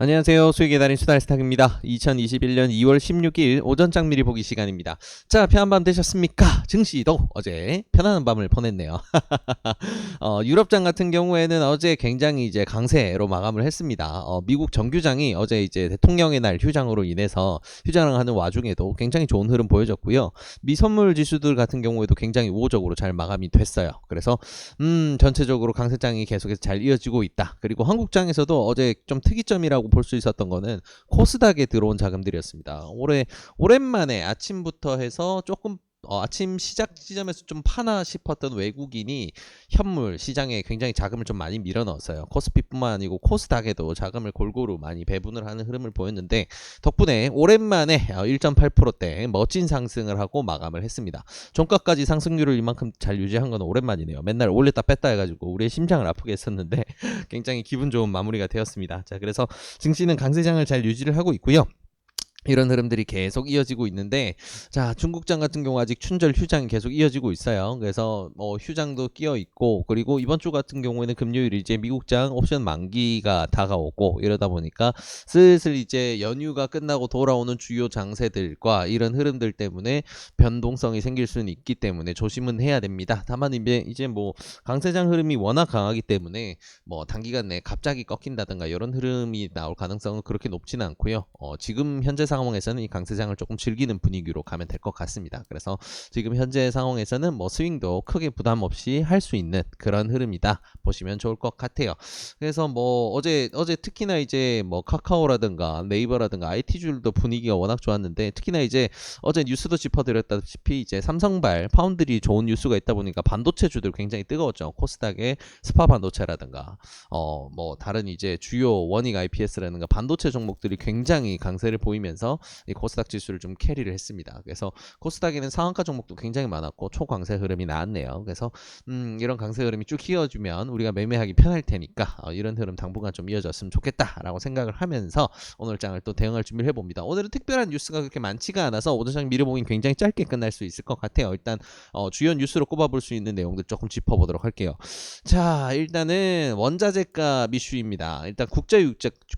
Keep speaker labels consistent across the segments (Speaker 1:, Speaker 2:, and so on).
Speaker 1: 안녕하세요. 수익의 달인 수달스탁입니다. 2021년 2월 16일 오전 장미리 보기 시간입니다. 자, 편한 밤 되셨습니까? 증시도 어제 편안한 밤을 보냈네요. 유럽장 같은 경우에는 어제 굉장히 이제 강세로 마감을 했습니다. 미국 정규장이 어제 이제 대통령의 날 휴장으로 인해서 휴장을 하는 와중에도 굉장히 좋은 흐름 보여졌고요. 미선물 지수들 같은 경우에도 굉장히 우호적으로 잘 마감이 됐어요. 그래서 전체적으로 강세장이 계속해서 잘 이어지고 있다. 그리고 한국장에서도 어제 좀 특이점이라고 볼 수 있었던 거는 코스닥에 들어온 자금들이었습니다. 오랜만에 아침부터 해서 조금 아침 시작 지점에서 좀 파나 싶었던 외국인이 현물 시장에 굉장히 자금을 좀 많이 밀어 넣었어요. 코스피뿐만 아니고 코스닥에도 자금을 골고루 많이 배분을 하는 흐름을 보였는데 덕분에 오랜만에 1.8%대 멋진 상승을 하고 마감을 했습니다. 종가까지 상승률을 이만큼 잘 유지한 건 오랜만이네요. 맨날 올렸다 뺐다 해가지고 우리의 심장을 아프게 했었는데 굉장히 기분 좋은 마무리가 되었습니다. 자, 그래서 증시는 강세장을 잘 유지를 하고 있고요. 이런 흐름들이 계속 이어지고 있는데, 자, 중국장 같은 경우 아직 춘절 휴장이 계속 이어지고 있어요. 그래서 휴장도 끼어 있고, 그리고 이번 주 같은 경우에는 금요일 이제 미국장 옵션 만기가 다가오고 이러다 보니까 슬슬 이제 연휴가 끝나고 돌아오는 주요 장세들과 이런 흐름들 때문에 변동성이 생길 수는 있기 때문에 조심은 해야 됩니다. 다만 이제 뭐 강세장 흐름이 워낙 강하기 때문에 뭐 단기간 내에 갑자기 꺾인다든가 이런 흐름이 나올 가능성은 그렇게 높지는 않고요. 지금 현재 상황에서는 이 강세장을 조금 즐기는 분위기로 가면 될 것 같습니다. 그래서 지금 현재 상황에서는 뭐 스윙도 크게 부담 없이 할 수 있는 그런 흐름이다 보시면 좋을 것 같아요. 그래서 뭐 어제 특히나 이제 뭐 카카오라든가 네이버라든가 IT줄도 분위기가 워낙 좋았는데, 특히나 이제 어제 뉴스도 짚어드렸다시피 이제 삼성발 파운드리 좋은 뉴스가 있다 보니까 반도체주들 굉장히 뜨거웠죠. 코스닥의 스파 반도체라든가 뭐 다른 이제 주요 원익 IPS라든가 반도체 종목들이 굉장히 강세를 보이면서 이 코스닥 지수를 좀 캐리를 했습니다. 그래서 코스닥에는 상한가 종목도 굉장히 많았고 초강세 흐름이 나왔네요. 그래서 이런 강세 흐름이 쭉 이어지면 우리가 매매하기 편할 테니까 이런 흐름 당분간 좀 이어졌으면 좋겠다라고 생각을 하면서 오늘 장을 또 대응할 준비를 해봅니다. 오늘은 특별한 뉴스가 그렇게 많지가 않아서 오전장 미래보기 굉장히 짧게 끝날 수 있을 것 같아요. 일단 주요 뉴스로 꼽아볼 수 있는 내용들 조금 짚어보도록 할게요. 자, 일단은 원자재값 이슈입니다. 일단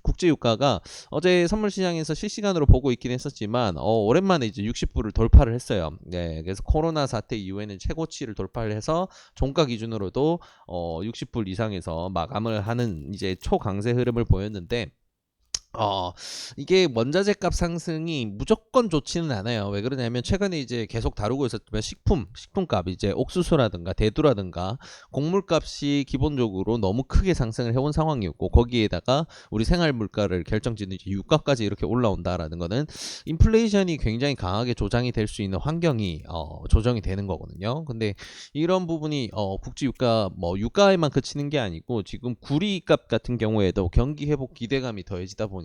Speaker 1: 국제유가가 어제 선물시장에서 실시간으로 보고 있긴 했었지만 오랜만에 이제 60불을 돌파를 했어요. 네, 그래서 코로나 사태 이후에는 최고치를 돌파를 해서 종가 기준으로도 60불 이상에서 마감을 하는 이제 초강세 흐름을 보였는데, 이게 원자재 값 상승이 무조건 좋지는 않아요. 왜 그러냐면 최근에 이제 계속 다루고 있었지만 식품값 이제 옥수수라든가 대두라든가 곡물 값이 기본적으로 너무 크게 상승을 해온 상황이었고, 거기에다가 우리 생활 물가를 결정짓는 이제 유가까지 이렇게 올라온다라는 거는 인플레이션이 굉장히 강하게 조장이 될 수 있는 환경이 조정이 되는 거거든요. 근데 이런 부분이 국제 유가 뭐 유가에만 그치는 게 아니고 지금 구리값 같은 경우에도 경기 회복 기대감이 더해지다 보니까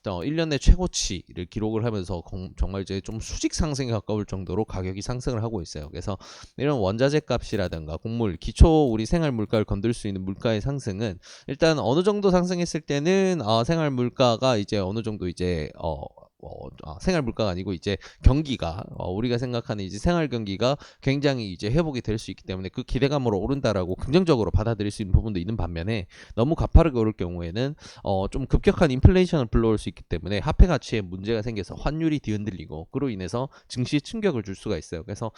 Speaker 1: 1년의 최고치를 기록을 하면서 정말 이제 좀 수직 상승에 가까울 정도로 가격이 상승을 하고 있어요. 그래서 이런 원자재 값이라든가 곡물, 기초 우리 생활 물가를 건들 수 있는 물가의 상승은 일단 어느 정도 상승했을 때는 생활 물가가 이제 어느 정도 이제 생활 물가가 아니고 이제 경기가 우리가 생각하는 이제 생활 경기가 굉장히 이제 회복이 될 수 있기 때문에 그 기대감으로 오른다라고 긍정적으로 받아들일 수 있는 부분도 있는 반면에, 너무 가파르게 오를 경우에는 좀 급격한 인플레이션을 불러올 수 있기 때문에 화폐 가치에 문제가 생겨서 환율이 뒤흔들리고 그로 인해서 증시에 충격을 줄 수가 있어요. 그래서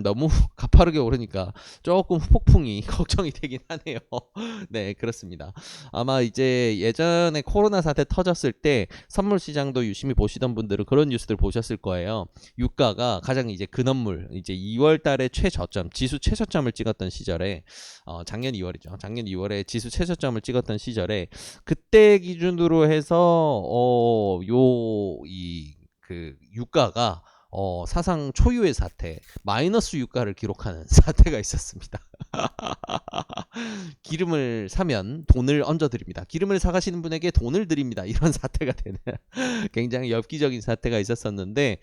Speaker 1: 너무 가파르게 오르니까 조금 폭풍이 걱정이 되긴 하네요. 네, 그렇습니다. 아마 이제 예전에 코로나 사태 터졌을 때 선물 시장도 유심히 보시던 분들은 그런 뉴스들 보셨을 거예요. 유가가 가장 이제 근원물 이제 2월 달에 최저점, 지수 최저점을 찍었던 시절에 작년 2월이죠. 작년 2월에 지수 최저점을 찍었던 시절에 그때 기준으로 해서 그 유가가 사상 초유의 사태, 마이너스 유가를 기록하는 사태가 있었습니다. 기름을 사면 돈을 얹어 드립니다. 기름을 사가시는 분에게 돈을 드립니다. 이런 사태가 되는 굉장히 엽기적인 사태가 있었었는데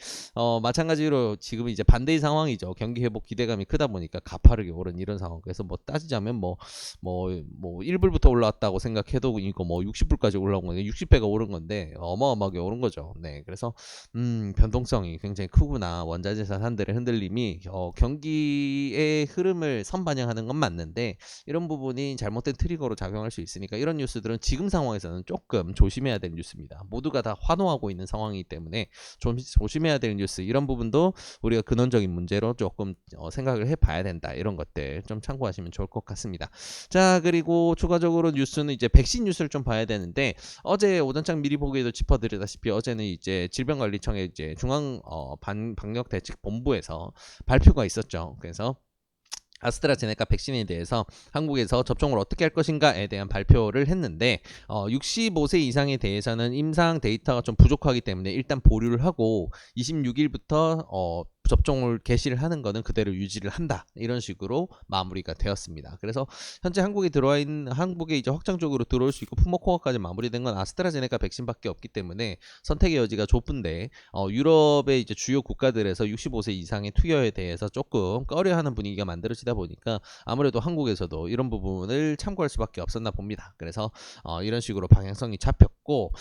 Speaker 1: 마찬가지로 지금 이제 반대의 상황이죠. 경기 회복 기대감이 크다 보니까 가파르게 오른 이런 상황. 그래서 뭐 따지자면 뭐 1불부터 올라왔다고 생각해도 이거 뭐 60불까지 올라온 건데 60배가 오른 건데 어마어마하게 오른 거죠. 네. 그래서 변동성이 굉장히 크구나. 원자재 자산들의 흔들림이 경기의 흐름을 선반영하는 건 맞는데 이런 부분이 잘못된 트리거로 작용할 수 있으니까 이런 뉴스들은 지금 상황에서는 조금 조심해야 될 뉴스입니다. 모두가 다 환호하고 있는 상황이기 때문에 좀 조심해야 될 뉴스 이런 부분도 우리가 근원적인 문제로 조금 생각을 해봐야 된다. 이런 것들 좀 참고하시면 좋을 것 같습니다. 자, 그리고 추가적으로 뉴스는 이제 백신 뉴스를 좀 봐야 되는데 어제 오전장 미리 보기에도 짚어드리다시피 어제는 이제 질병관리청의 이제 중앙 방역대책본부에서 발표가 있었죠. 그래서 아스트라제네카 백신에 대해서 한국에서 접종을 어떻게 할 것인가에 대한 발표를 했는데 65세 이상에 대해서는 임상 데이터가 좀 부족하기 때문에 일단 보류를 하고 26일부터 접종을 개시를 하는 거는 그대로 유지를 한다. 이런 식으로 마무리가 되었습니다. 그래서 현재 한국에 이제 확장적으로 들어올 수 있고 풍목허가까지 마무리된 건 아스트라제네카 백신밖에 없기 때문에 선택의 여지가 좁은데 유럽의 이제 주요 국가들에서 65세 이상의 투여에 대해서 조금 꺼려하는 분위기가 만들어지다 보니까 아무래도 한국에서도 이런 부분을 참고할 수밖에 없었나 봅니다. 그래서 이런 식으로 방향성이 잡혔고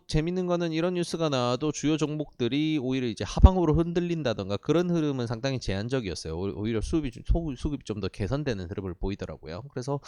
Speaker 1: 재밌는 거는 이런 뉴스가 나와도 주요 종목들이 오히려 이제 하방으로 흔들린다던가 그런 흐름은 상당히 제한적이었어요. 오히려 수급이 좀 더 개선되는 흐름을 보이더라고요. 그래서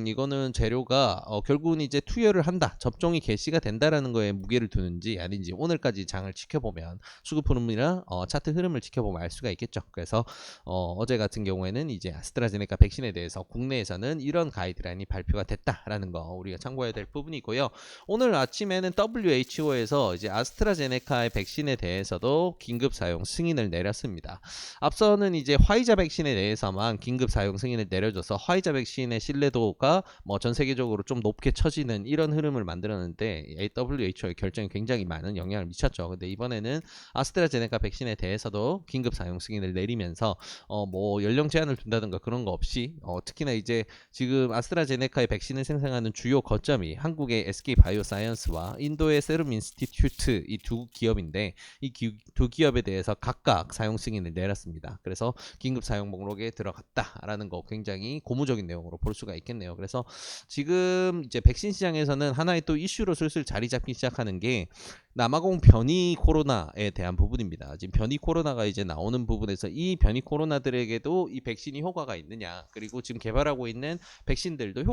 Speaker 1: 이거는 재료가 결국은 이제 투여를 한다, 접종이 개시가 된다라는 거에 무게를 두는지 아닌지 오늘까지 장을 지켜보면 수급 흐름이나 차트 흐름을 지켜보면 알 수가 있겠죠. 그래서 어제 같은 경우에는 이제 아스트라제네카 백신에 대해서 국내에서는 이런 가이드라인이 발표가 됐다라는 거 우리가 참고해야 될 부분이고요. 오늘 아침에는 WHO에서 이제 아스트라제네카의 백신에 대해서도 긴급 사용 승인을 내렸습니다. 앞서는 이제 화이자 백신에 대해서만 긴급 사용 승인을 내려줘서 화이자 백신의 신뢰도가 뭐 전 세계적으로 좀 높게 처지는 이런 흐름을 만들었는데 WHO의 결정이 굉장히 많은 영향을 미쳤죠. 근데 이번에는 아스트라제네카 백신에 대해서도 긴급 사용 승인을 내리면서 뭐 연령 제한을 둔다든가 그런 거 없이 특히나 이제 지금 아스트라제네카의 백신을 생산하는 주요 거점이 한국의 SK바이오사이언스와 인도의 세rum 인스티튜트 이 두 기업인데 이 두 기업에 대해서 각각 사용 승인을 내렸습니다. 그래서 긴급 사용 목록에 들어갔다라는 거 굉장히 고무적인 내용으로 볼 수가 있겠네요. 그래서 지금 이제 백신 시장에서는 하나의 또 이슈로 슬슬 자리 잡기 시작하는 게 남아공 변이 코로나에 대한 부분입니다. 지금 변이 코로나가 이제 나오는 부분에서 이 변이 코로나들에게도 이 백신이 효과가 있느냐, 그리고 지금 개발하고 있는 백신들도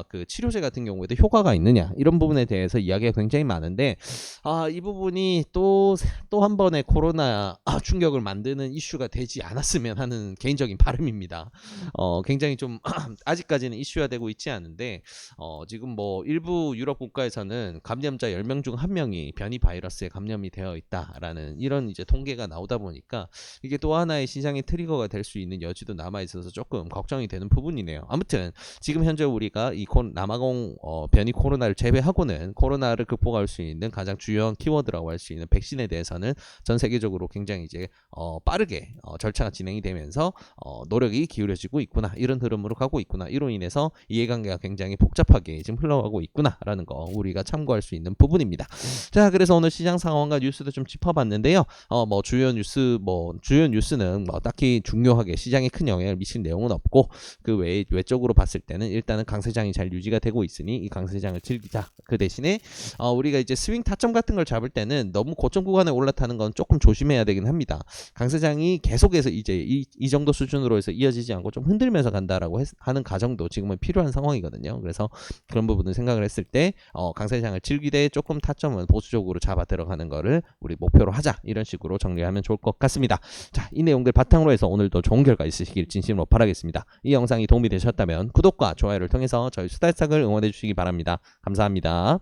Speaker 1: 그 치료제 같은 경우에도 효과가 있느냐, 이런 부분에 대해서 이야기가 굉장히 많은데 이 부분이 또 한 번의 코로나 충격을 만드는 이슈가 되지 않았으면 하는 개인적인 바람입니다. 굉장히 좀 아직까지는 이슈화 되고 있지 않은데 지금 뭐 일부 유럽 국가에서는 감염자 10명 중 1명이 변이 바이러스에 감염이 되어 있다라는 이런 이제 통계가 나오다 보니까 이게 또 하나의 시장의 트리거가 될 수 있는 여지도 남아 있어서 조금 걱정이 되는 부분이네요. 아무튼 지금 현재 우리가 이 남아공 변이 코로나를 제외하고는 코로나를 극복할 수 있는 가장 주요한 키워드라고 할 수 있는 백신에 대해서는 전 세계적으로 굉장히 이제 빠르게 절차가 진행이 되면서 노력이 기울여지고 있구나, 이런 흐름으로 가고 있구나, 이로 인해서 이해관계가 굉장히 복잡하게 지금 흘러가고 있구나라는 거 우리가 참고할 수 있는 부분입니다. 자, 그래서 오늘 시장 상황과 뉴스도 좀 짚어봤는데요. 뭐 주요 뉴스는 뭐 딱히 중요하게 시장에 큰 영향을 미칠 내용은 없고 그 외적으로 봤을 때는 일단은 강세장이 잘 유지가 되고 있으니 이 강세장을 즐기자. 그 대신에 우리가 이제 스윙 타점 같은 걸 잡을 때는 너무 고점 구간에 올라타는 건 조금 조심해야 되긴 합니다. 강세장이 계속해서 이제 이 정도 수준으로 해서 이어지지 않고 좀 흔들면서 간다라고 하는 가정도 지금은 필요한 상황이거든요. 그래서 그런 부분을 생각을 했을 때 강세장을 즐기되 조금 타점은 보수적으로 잡아 들어가는 거를 우리 목표로 하자, 이런 식으로 정리하면 좋을 것 같습니다. 자, 이 내용들 바탕으로 해서 오늘도 좋은 결과 있으시길 진심으로 바라겠습니다. 이 영상이 도움이 되셨다면 구독과 좋아요를 통해서 저희 수달싹을 응원해 주시기 바랍니다. 감사합니다.